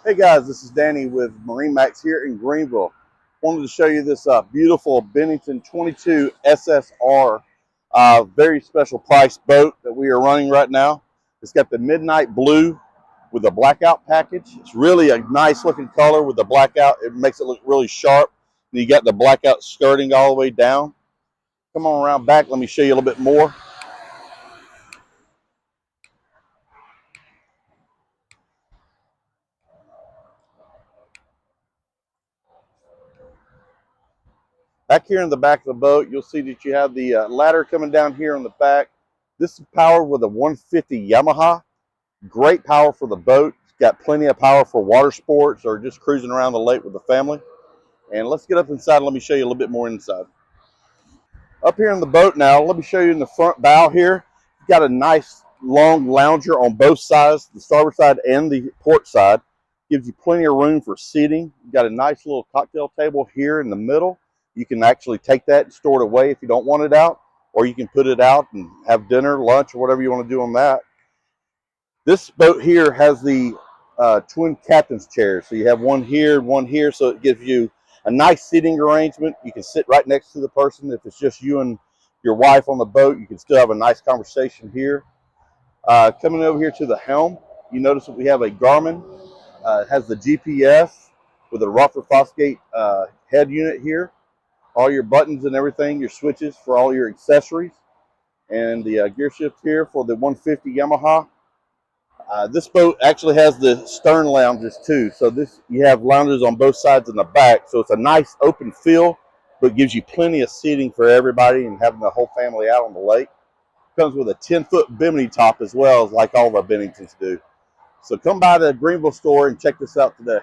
Hey guys, this is Danny with MarineMax here in Greenville. Wanted to show you this beautiful Bennington 22SSR, very special price boat that we are running right now. It's got the midnight blue with the blackout package. It's really a nice looking color with the blackout. It makes it look really sharp. And you got the blackout skirting all the way down. Come on around back, let me show you a little bit more. Back here in the back of the boat, you'll see that you have the ladder coming down here on the back. This is powered with a 150 Yamaha. Great power for the boat. It's got plenty of power for water sports or just cruising around the lake with the family. And let's get up inside and let me show you a little bit more inside. Up here in the boat now, let me show you in the front bow here. You've got a nice long lounger on both sides, the starboard side and the port side. Gives you plenty of room for seating. You've got a nice little cocktail table here in the middle. You can actually take that and store it away if you don't want it out, or you can put it out and have dinner, lunch, or whatever you want to do on that. This boat here has the twin captain's chairs. So you have one here, so it gives you a nice seating arrangement. You can sit right next to the person. If it's just you and your wife on the boat, you can still have a nice conversation here. Coming over here to the helm, you notice that we have a Garmin. It has the GPS with a Rockford Fosgate head unit here. All your buttons and everything, your switches for all your accessories. And the gear shift here for the 150 Yamaha. This boat actually has the stern lounges too. So you have lounges on both sides and the back. So it's a nice open feel, but gives you plenty of seating for everybody and having the whole family out on the lake. Comes with a 10-foot bimini top as well, as like all of our Benningtons do. So come by the Greenville store and check this out today.